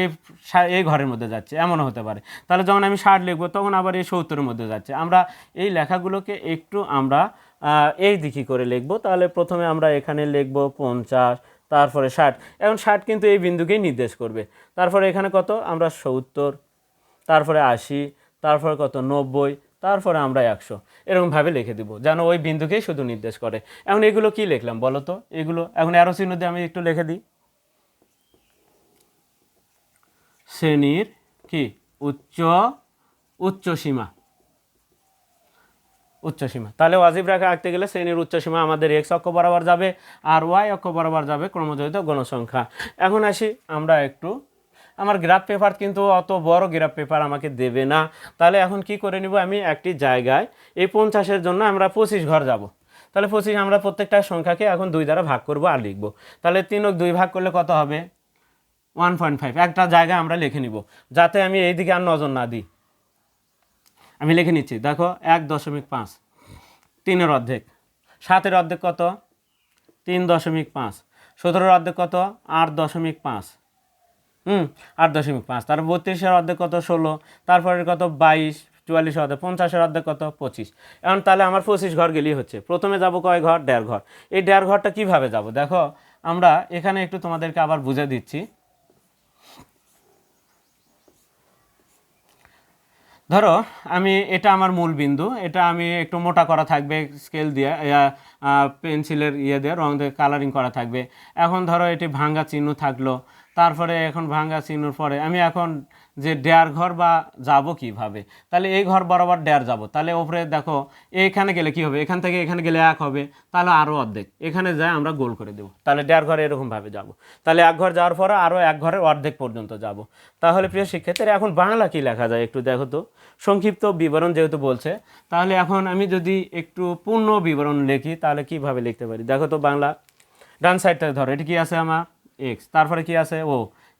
S1: এই ঘরের মধ্যে যাচ্ছে, এমনও হতে পারে। তাহলে যখন আমি 60 লিখবো, তখন আবার এই 70-এর মধ্যে যাচ্ছে। আমরা এই লেখাগুলোকে একটু আমরা এই দিকে করে লিখব। তাহলে প্রথমে আমরা এখানে লিখব 50, তারপরে 60। এখন 60 কিন্তু এই বিন্দুকেই নির্দেশ করবে। তারপরে এখানে কত, আমরা 70, তারপরে 80, তারপরে কত 90, তারপরে আমরা 100, এরকমভাবে লিখে দিব যেন ওই বিন্দুকেই শুধু নির্দেশ করে। এখন এগুলো কি লিখলাম বলো তো, এগুলো এখন অ্যারো চিহ্ন দিয়ে আমি একটু লিখে দিই, শ্রেণীর কি উচ্চসীমা, উচ্চসীমা। তাহলে ওয়াজিব রেখা আঁকতে গেলে শ্রেণীর উচ্চসীমা আমাদের এক্স অক্ষ বরাবর যাবে আর ওয়াই অক্ষ বরাবর যাবে ক্রমযোজিত গণসংখ্যা। এখন আসি আমরা একটু, আমার গ্রাফ পেপার কিন্তু অত বড় গ্রাফ পেপার আমাকে দেবে না। তাহলে এখন কি করে নিব, আমি একটি জায়গায় এই 50-এর জন্য আমরা 25 ঘর যাব। তাহলে 25 আমরা প্রত্যেকটা সংখ্যাকে এখন 2 দ্বারা ভাগ করব আর লিখব। তাহলে 3-2 ভাগ করলে কত হবে, 1.5। একটা জায়গায় আমরা লিখে নিব, যাতে আমি এইদিকে আর নজর না দিই। আমি লিখে নিচ্ছি, দেখো 1.5, 3-এর অর্ধেক, 7-এর অর্ধেক কত, 3.5, 17-এর অর্ধেক কত, 8.5, 8.5, তারপর 32-এর অর্ধেক কত, 16, তারপরে কত 22, 44-এর অর্ধেক, 50-এর অর্ধেক কত, 25। এখন তাহলে আমার 25 ঘর গেলেই হচ্ছে। প্রথমে যাব কয় ঘর, 1.5 ঘর। এই 1.5 ঘরটা কীভাবে যাব, দেখো আমরা এখানে একটু তোমাদেরকে আবার বুঝে দিচ্ছি। ধরো আমি, এটা আমার মূল বিন্দু, এটা আমি একটু মোটা করা থাকবে স্কেল দিয়ে, পেন্সিলের দিয়ে রং দিয়ে কালারিং করা থাকবে। এখন ধরো এটি ভাঙ্গা চিহ্ন থাকলো, তারপরে এখন ভাঙ্গা চিহ্নর পরে আমি এখন যে ডেয়ার ঘর বা যাব কিভাবে, তাহলে এই ঘর বরাবর ডেয়ার যাব। তাহলে ওপরে দেখো এইখানে গেলে কি হবে, এখান থেকে এখানে গেলে 1 হবে, তাহলে আরও অর্ধেক, এখানে যায় আমরা গোল করে দেবো। তাহলে ডেয়ার ঘরে এরকমভাবে যাব। তাহলে 1 ঘর যাওয়ার পরে আরও 1 ঘরের অর্ধেক পর্যন্ত যাব। তাহলে প্রিয় শিক্ষার্থীরা এখন বাংলা কি লেখা যায় একটু দেখো তো, সংক্ষিপ্ত বিবরণ যেহেতু বলছে, তাহলে এখন আমি যদি একটু পূর্ণ বিবরণ লিখি তাহলে কিভাবে লিখতে পারি, দেখো তো বাংলা ডান সাইডটা ধরো, এটি কি আছে আমার এক্স, তারপরে কি আছে ও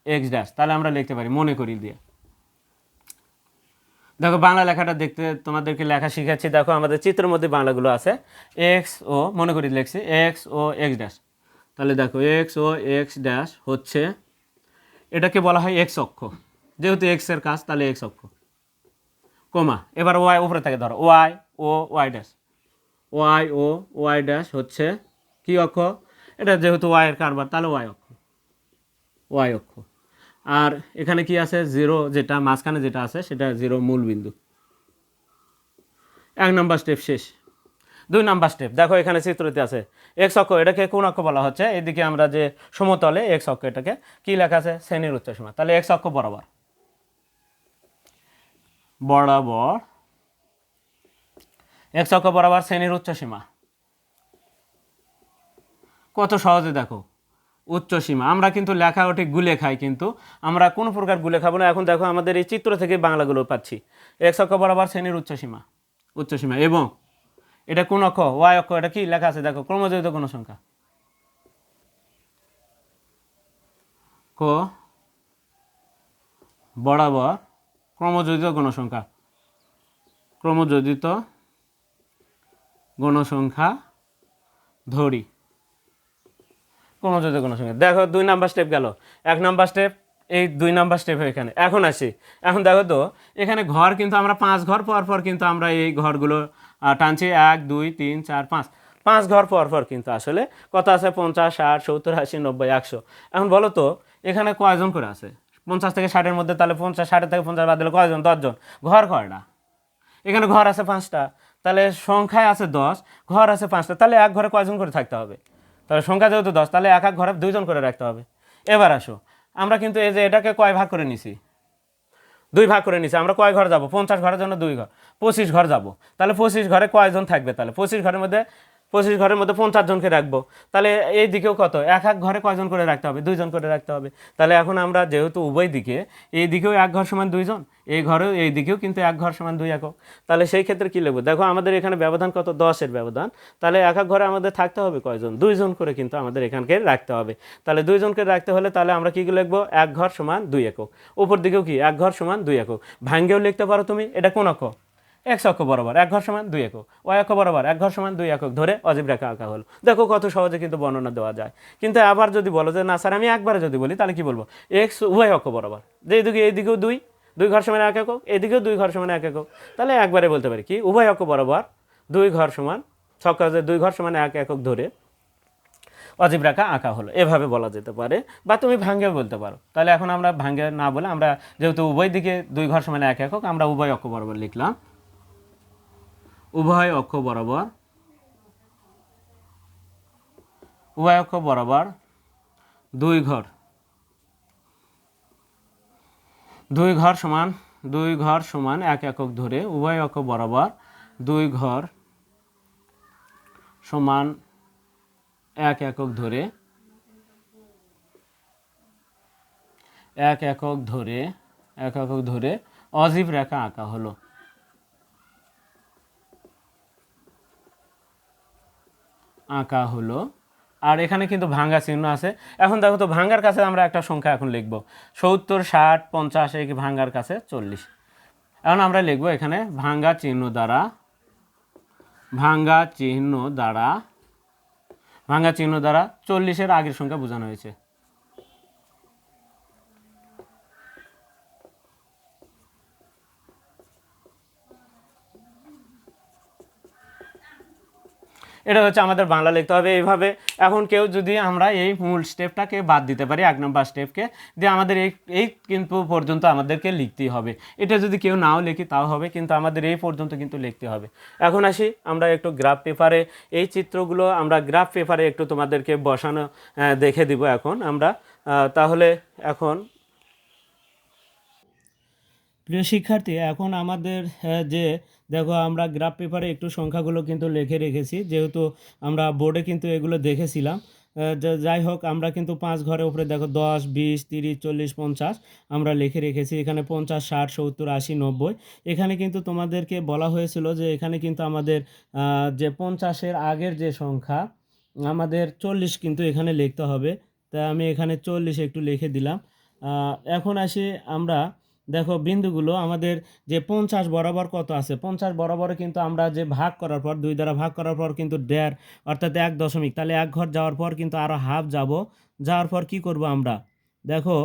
S1: এক্স ড্যাশ। তাহলে আমরা লিখতে পারি মনে করি দিয়ে, দেখো বাংলা লেখাটা দেখতে তোমাদেরকে লেখা শিখাচ্ছি। দেখো আমাদের চিত্রের মধ্যে বাংলাগুলো আছে, এক্স ও মনে করি লিখছি এক্স ও এক্স ড্যাশ। তাহলে দেখো এক্স ও এক্স ড্যাশ হচ্ছে, এটাকে বলা হয় এক্স অক্ষ, যেহেতু এক্সের কাজ তাহলে এক্স অক্ষ কমা, এবার ওয়াই উপরে থেকে ধরো, ওয়াই ও ওয়াই ড্যাশ, ওয়াই ও ওয়াই ড্যাশ হচ্ছে কি অক্ষ, এটা যেহেতু ওয়াইয়ের কারবার তাহলে ওয়াই অক্ষ, ওয়াই অক্ষ। আর এখানে কি আছে, জিরো, যেটা মাঝখানে যেটা আছে সেটা জিরো মূল বিন্দু। 1 নম্বর স্টেপ শেষ। 2 নম্বর স্টেপ দেখো এখানে চিত্রতে আছে এক্স অক্ষ, এটাকে কোন অক্ষ বলা হচ্ছে, এদিকে আমরা যে সমতলে এক্স অক্ষ, এটাকে কি লেখা আছে, শ্রেণীর উচ্চসীমা। তাহলে এক্স অক্ষ বরাবর বরাবর এক্স অক্ষ বরাবর শ্রেণীর উচ্চসীমা কত সহজে দেখো, উচ্চসীমা। আমরা কিন্তু লেখা ওটি গুলে খাই, কিন্তু আমরা কোনো প্রকার গুলে খাবো না। এখন দেখো আমাদের এই চিত্র থেকে বাংলাগুলো পাচ্ছি, এক্স অক্ষ বরাবর শ্রেণীর উচ্চসীমা, উচ্চসীমা। এবং এটা কোন অক্ষ, ওয়াই অক্ষ, এটা কি লেখা আছে দেখো, ক্রমজড়িত কোন সংখ্যা, ক বরাবর ক্রমজড়িত গণসংখ্যা, ক্রমজড়িত গণসংখ্যা ধরি, ক্রমজড়িত গণসংখ্যা। দেখো 2 নাম্বার স্টেপ গেল, 1 নাম্বার স্টেপ, এই 2 নাম্বার স্টেপ এখানে। এখন আসি, এখন দেখো তো এখানে ঘর কিন্তু আমরা 5 ঘর পর পর কিন্তু আমরা এই ঘরগুলো টানছি, 1 2 3 4 5, 5 ঘর পর পর কিন্তু আসলে কত আছে, 50 60 70 80 90 100। এখন বলো তো এখানে কয়জন করে আছে, 50 থেকে 60-এর মধ্যে, তাহলে 50 60 থেকে 50 বাদ দিলে কয়জন, 10 জন। ঘর কয়টা, এখানে ঘর আছে 5টা, তাহলে সংখ্যায় আছে 10, ঘর আছে 5টা, তাহলে এক ঘরে কয়জন করে থাকতে হবে, তাহলে সংখ্যা যেহেতু 10, তাহলে এক এক ঘরে 2 জন করে রাখতে হবে। এবার আসো, আমরা কিন্তু এই যে এটাকে কয় ভাগ করে নিছি, 2 ভাগ করে নিছি। আমরা কয় ঘর যাব, 50 ঘরের জন্য 2 ঘর, 25 ঘর যাব। তাহলে 25 ঘরে কয়জন থাকবে, তাহলে 25 ঘরের মধ্যে 50 জনকে রাখবো। তাহলে এই দিকেও কত, এক এক ঘরে কয়জন করে রাখতে হবে, 2 জন করে রাখতে হবে। তাহলে এখন আমরা যেহেতু উভয় দিকে, এই দিকেও এক ঘর সমান 2 জন, এই ঘরেও এই দিকেও কিন্তু এক ঘর সমান 2 একক। তাহলে সেই ক্ষেত্রে কী লিখবো, দেখো আমাদের এখানে ব্যবধান কত, 10-এর ব্যবধান। তাহলে এক এক ঘরে আমাদের থাকতে হবে কয়জন, 2 জন করে কিন্তু আমাদের এখানকে রাখতে হবে। তাহলে 2 জনকে রাখতে হলে তাহলে আমরা কী লিখবো, এক ঘর সমান 2 একক। উপর দিকেও কি, এক ঘর সমান 2 একক। ভাঙ্গেও লিখতে পারো তুমি, এটা কোন অক্ষ, এক্স অক্ষ বরাবর এক ঘর সমান 2 একক, ওয়াই অক্ষ বরাবর এক ঘর সমান 2 একক ধরে অজীব রেখা আঁকা হলো। দেখো কত সহজে কিন্তু বর্ণনা দেওয়া যায়। কিন্তু আবার যদি বলো যে না স্যার আমি একবারে যদি বলি, তাহলে কি বলবো, এক্স উভয় অক্ষ বরাবর, যে এইদিকেও 2 ঘর সমান 1 একক, এদিকেও 2 ঘর সমান 1 একক, তাহলে একবারে বলতে পারি কি, উভয় অক্ষ বরাবর 2 ঘর সমান, ছক্কা 2 ঘর সমান 1 একক ধরে অজীব রেখা আঁকা হলো, এভাবে বলা যেতে পারে। বা তুমি ভাঙ্গেও বলতে পারো। তাহলে এখন আমরা ভাঙ্গে না বলে, আমরা যেহেতু উভয় দিকে 2 ঘর সমান 1 একক, আমরা উভয় অক্ষ বরাবর লিখলাম, উভয় অক্ষ বরাবর, উভয় অক্ষ বরাবর 2 ঘর, 2 ঘর সমান 2 ঘর সমান 1 একক ধরে, উভয় অক্ষ বরাবর 2 ঘর সমান 1 একক ধরে, 1 একক ধরে, 1 একক ধরে অজীব রেখা আঁকা হলো, আঁকা হলো। আর এখানে কিন্তু ভাঙ্গা চিহ্ন আছে। এখন দেখো তো ভাঙ্গার কাছে আমরা একটা সংখ্যা এখন লিখব, 70 60 50, এই ভাঙ্গার কাছে 40। এখন আমরা লিখব এখানে ভাঙ্গা চিহ্ন দ্বারা, ভাঙ্গা চিহ্ন দ্বারা, ভাঙ্গা চিহ্ন দ্বারা 40-এর আগের সংখ্যা বোঝানো হয়েছে। এটা হচ্ছে আমাদের বাংলা লিখতে হবে এইভাবে। এখন কেউ যদি আমরা এই মূল স্টেপটাকে বাদ দিতে পারি, 1 নম্বর স্টেপকে দিয়ে, আমাদের এই কিন্তু পর্যন্ত আমাদেরকে লিখতেই হবে। এটা যদি কেউ নাও লিখি তাও হবে, কিন্তু আমাদের এই পর্যন্ত কিন্তু লিখতে হবে। এখন আসি আমরা একটু গ্রাফ পেপারে, এই চিত্রগুলো আমরা গ্রাফ পেপারে একটু তোমাদেরকে বসানো দেখে দিব এখন আমরা। তাহলে এখন প্রিয় শিক্ষার্থী, এখন আমাদের যে দেখো আমরা গ্রাফ পেপারে একটু সংখ্যাগুলো কিন্তু লিখে রেখেছি, যেহেতু আমরা বোর্ডে কিন্তু এগুলো দেখেছিলাম। যাই হোক, আমরা কিন্তু 5 ঘরের উপরে দেখো 10 20 30 40 50 আমরা লিখে রেখেছি। এখানে 50 60 70 80 90, এখানে কিন্তু তোমাদেরকে বলা হয়েছিল যে এখানে কিন্তু আমাদের যে 50-এর আগের যে সংখ্যা আমাদের 40 কিন্তু এখানে লিখতে হবে। তাই আমি এখানে 40 একটু লিখে দিলাম। এখন আসি আমরা, দেখো বিন্দুগুলো আমাদের যে 50 বরাবর কত আছে, 50 বরাবরে কিন্তু আমরা যে ভাগ করার পর, 2 দ্বারা ভাগ করার পর কিন্তু 1.5 অর্থাৎ 1 দশমিক, তাহলে এক ঘর যাওয়ার পর কিন্তু আরও হাফ যাব, যাওয়ার পর কি করব আমরা, দেখো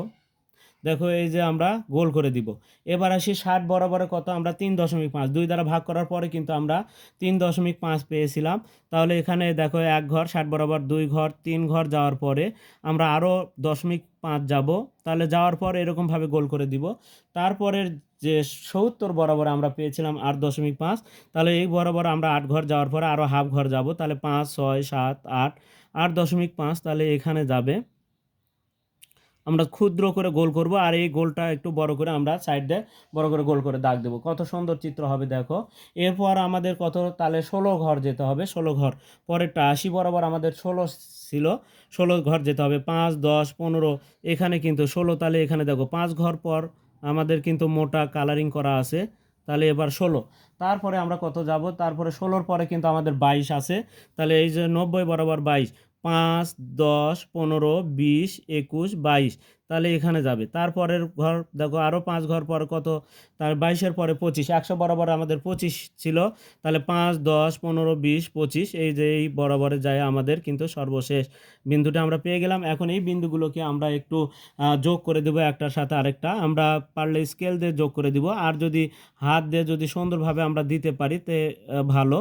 S1: দেখো এই যে আমরা গোল করে দিব। এবার আসি 60 বরাবরে কত, আমরা 3.5, 2 দ্বারা ভাগ করার পরে কিন্তু আমরা 3.5 পেয়েছিলাম। তাহলে এখানে দেখো এক ঘর 60 বরাবর, 2 ঘর, 3 ঘর যাওয়ার পরে আমরা আরও 0.5 যাব। তাহলে যাওয়ার পর এরকমভাবে গোল করে দিব। তারপরের যে 70 বরাবর আমরা পেয়েছিলাম 8.5, তাহলে এই বরাবর আমরা 8 ঘর যাওয়ার পরে আরও হাফ ঘর যাব, তাহলে 5, 6, 7, 8, 8.5, তাহলে এখানে যাবে। আমরা ক্ষুদ্র করে গোল করব, আর এই গোলটা একটু বড় করে আমরা সাইড দিয়ে বড় করে গোল করে দাগ দেবো। কত সুন্দর চিত্র হবে দেখো। এরপর আমাদের কত, তাহলে 16 ঘর যেতে হবে। 16 ঘর পরেরটা 80 বরাবর আমাদের 16 ছিল, 16 ঘর যেতে হবে। 5, 10, 15, এখানে কিন্তু 16, তাহলে এখানে দেখো 5 ঘর পর আমাদের কিন্তু মোটা কালারিং করা আছে। তাহলে এবার 16, তারপরে আমরা কত যাব, তারপরে 16-র পরে কিন্তু আমাদের 22 আছে। তাহলে এই যে 90 বরাবর 22, 5, 10, 15, 20, 21, 22, তাহলে এখানে যাবে। তারপরের ঘর দেখো আরও 5 ঘর পর কত, তার 22-এর পরে 25, 100 বরাবর আমাদের 25 ছিল। তাহলে 5, 10, 15, 20, 25, এই যে এই বরাবরে যায় আমাদের কিন্তু সর্বশেষ বিন্দুটা আমরা পেয়ে গেলাম। এখন এই বিন্দুগুলোকে আমরা একটু যোগ করে দেবো একটার সাথে আরেকটা। আমরা পারলে স্কেল দিয়ে যোগ করে দিব, আর যদি হাত দিয়ে যদি সুন্দরভাবে আমরা দিতে পারি তে ভালো।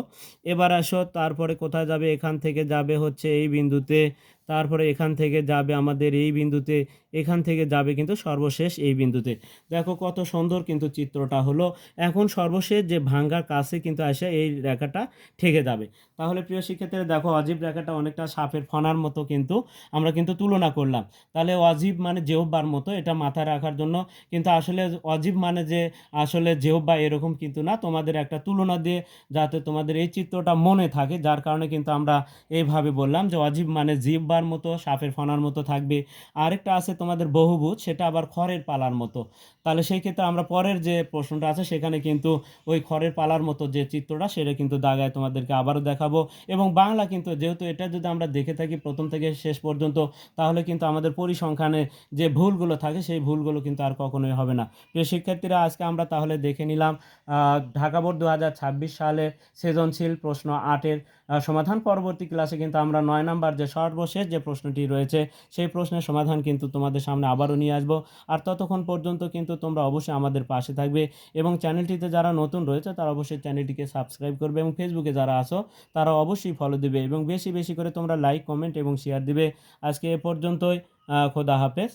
S1: এবার আসো, তারপরে কোথায় যাবে, এখান থেকে যাবে হচ্ছে এই বিন্দুতে, তারপরে এখান থেকে যাবে আমাদের এই বিন্দুতে, এখান থেকে যাবে কিন্তু সর্বশেষ এই বিন্দুতে। দেখো কত সুন্দর কিন্তু চিত্রটা হলো। এখন সর্বশেষ যে ভাঙ্গার কাছে কিন্তু এসে এই রেখাটা ঠেকে যাবে। তাহলে প্রিয় শিক্ষার্থীরা দেখো, অজীব রেখাটা অনেকটা সাপের ফণার মতো কিন্তু আমরা কিন্তু তুলনা করলাম। তাহলে অজীব মানে জেহব্বার মতো, এটা মাথায় রাখার জন্য। কিন্তু আসলে অজীব মানে যে আসলে জেহব্বা এরকম কিন্তু না, তোমাদের একটা তুলনা দিয়ে যাতে তোমাদের এই চিত্রটা মনে থাকে, যার কারণে কিন্তু আমরা এইভাবে বললাম যে অজীব মানে জিহ্বার মতো, সাপের ফণার মতো থাকবে। আরেকটা আছে তোমাদের বহুভুজ, সেটা আবার খড়ের পালার মতো। তাহলে সেই ক্ষেত্রে আমরা পরের যে প্রশ্নটা আছে সেখানে কিন্তু ওই খড়ের পালার মতো যে চিত্রটা সেটা কিন্তু দাগায় তোমাদেরকে আবারও দেখাবো। এবং বাংলা কিন্তু যেহেতু এটা যদি আমরা দেখে থাকি প্রথম থেকে শেষ পর্যন্ত, তাহলে কিন্তু আমাদের পরিসংখ্যানে যে ভুলগুলো থাকে সেই ভুলগুলো কিন্তু আর কখনোই হবে না। প্রিয় শিক্ষার্থীরা, আজকে আমরা তাহলে দেখে নিলাম ঢাকা বোর্ড 2026 সালে সৃজনশীল প্রশ্ন 8-এর সমাধান। পরবর্তী ক্লাসে কিন্তু আমরা 9 নাম্বার যে সর্বশেষ যে প্রশ্নটি রয়েছে সেই প্রশ্নের সমাধান কিন্তু তোমাদের সামনে আবারও নিয়ে আসবো। আর ততক্ষণ পর্যন্ত কিন্তু তোমরা অবশ্যই আমাদের পাশে থাকবে, এবং চ্যানেলটিতে যারা নতুন রয়েছে তারা অবশ্যই চ্যানেলটিকে সাবস্ক্রাইব করবে, এবং ফেসবুকে যারা আসো তারা অবশ্যই ফলো দিবে, এবং বেশি বেশি করে তোমরা লাইক, কমেন্ট এবং শেয়ার দিবে। আজকে এ পর্যন্তই। খোদা হাফেজ।